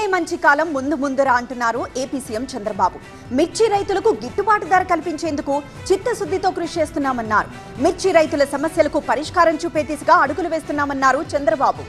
Monday మంచి కాలం ముందు ముందురా అంటున్నారు ఏపీ సీఎం చంద్రబాబు. మిర్చి రైతులకు గిట్టుబాటు ధర కల్పించేందుకు చిత్తశుద్ధితో కృషి చేస్తున్నామన్నారు. మిర్చి రైతుల సమస్యలకు పరిష్కారం చూపే దిశగా అడుగులు వేస్తున్నామన్నారు చంద్రబాబు.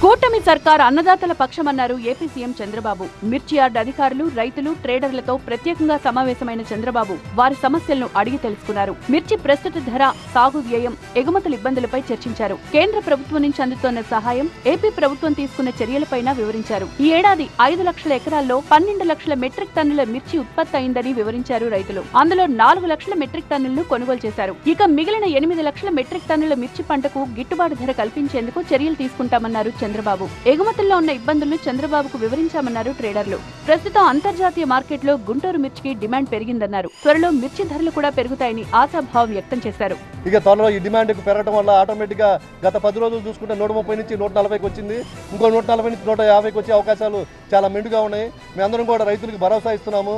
కూటమి సర్కార్ అన్నదాతల పక్షమన్నారు ఏపీ సీఎం చంద్రబాబు. మిర్చి యార్డ్ అధికారులు, రైతులు, ట్రేడర్లతో ప్రత్యేకంగా సమావేశమైన చంద్రబాబు వారి సమస్యలను అడిగి తెలుసుకున్నారు. మిర్చి ప్రస్తుత ధర, సాగు వ్యయం, ఎగుమతుల ఇబ్బందులపై చర్చించారు. కేంద్ర ప్రభుత్వం నుంచి అందుతోన్న సహాయం, ఏపీ ప్రభుత్వం తీసుకున్న చర్యలపైన వివరించారు. ఈ ఏడాది 5 లక్షల ఎకరాల్లో 12 లక్షల మెట్రిక్ టన్నుల మిర్చి ఉత్పత్తి అయిందని వివరించారు రైతులు. అందులో 4 లక్షల మెట్రిక్ టన్నులను కొనుగోలు చేశారు. ఇక మిగిలిన 8 లక్షల మెట్రిక్ టన్నుల మిర్చి పంటకు గిట్టుబాటు ధర కల్పించేందుకు చర్యలు తీసుకుంటామన్నారు చంద్రబాబు. ఎగుమతుల్లో ఉన్న ఇబ్బందులను చంద్రబాబుకు వివరించామన్నారు ట్రేడర్లు. ప్రస్తుతం అంతర్జాతీయ మార్కెట్లో గుంటూరు మిర్చికి డిమాండ్ పెరిగిందన్నారు. త్వరలో మిర్చి ధరలు కూడా పెరుగుతాయని ఆశాభావం వ్యక్తం చేశారు. ఇక త్వరలో ఈ డిమాండ్ పెరగడం వల్ల ఆటోమేటిక్ గా గత 10 రోజులు చూసుకుంటే 130 నుంచి 140కి వచ్చింది. ఇంకో 140 నుంచి 150కి వచ్చే అవకాశాలు చాలా మెండుగా ఉన్నాయి. మేమందరం కూడా రైతులకు భరోసా ఇస్తున్నాము.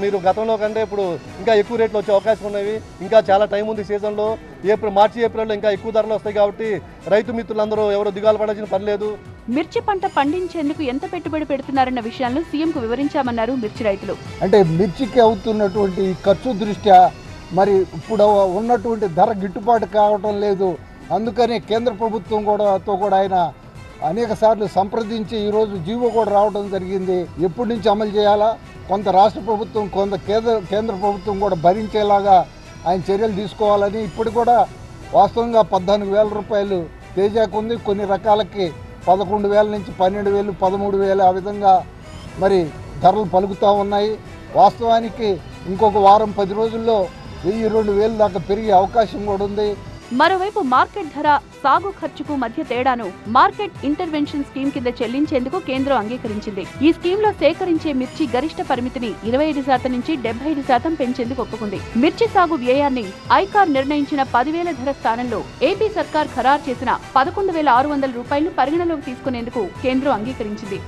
మీరు గతంలో కంటే ఇప్పుడు ఇంకా ఎక్కువ రేట్లు వచ్చే అవకాశం ఉన్నవి. ఇంకా చాలా టైం ఉంది సీజన్లో. మార్చి ఏప్రిల్లో ఇంకా ఎక్కువ ధరలు వస్తాయి కాబట్టి రైతు మిత్రులందరూ ఎవరు దిగాలు పడాల్సిన పని లేదు. మిర్చి పంట పండించేందుకు ఎంత పెట్టుబడి పెడుతున్నారన్న విషయాలను సీఎంకు వివరించామన్నారు మిర్చి రైతులు. అంటే మిర్చికి అవుతున్నటువంటి ఖర్చు దృష్ట్యా మరి ఇప్పుడు ఉన్నటువంటి ధర గిట్టుబాటు కావటం లేదు. అందుకని కేంద్ర ప్రభుత్వం కూడా ఆయన అనేక సార్లు సంప్రదించి ఈరోజు జీవో కూడా రావడం జరిగింది. ఎప్పటి నుంచి అమలు చేయాలా, కొంత రాష్ట్ర ప్రభుత్వం, కొంత కేంద్ర ప్రభుత్వం కూడా భరించేలాగా ఆయన చర్యలు తీసుకోవాలని. ఇప్పుడు కూడా వాస్తవంగా 14,000 రూపాయలు తేజాకు ఉంది. కొన్ని రకాలకి 11,000 నుంచి 12,000, 13,000 ఆ విధంగా మరి ధరలు పలుకుతూ ఉన్నాయి. వాస్తవానికి ఇంకొక వారం 10 రోజుల్లో 1,000-2,000 దాకా పెరిగే అవకాశం కూడా ఉంది. మరోవైపు మార్కెట్ ధర, సాగు ఖర్చుకు మధ్య తేడాను మార్కెట్ ఇంటర్వెన్షన్ స్కీమ్ కింద చెల్లించేందుకు కేంద్రం అంగీకరించింది. ఈ స్కీమ్ లో సేకరించే మిర్చి గరిష్ట పరిమితిని 25% నుంచి 75% పెంచేందుకు ఒప్పుకుంది. మిర్చి సాగు వ్యయాన్ని ఐకార్ నిర్ణయించిన 10,000 ధర స్థానంలో ఏపీ సర్కార్ ఖరారు చేసిన 11,600 రూపాయలను పరిగణలోకి తీసుకునేందుకు కేంద్రం అంగీకరించింది.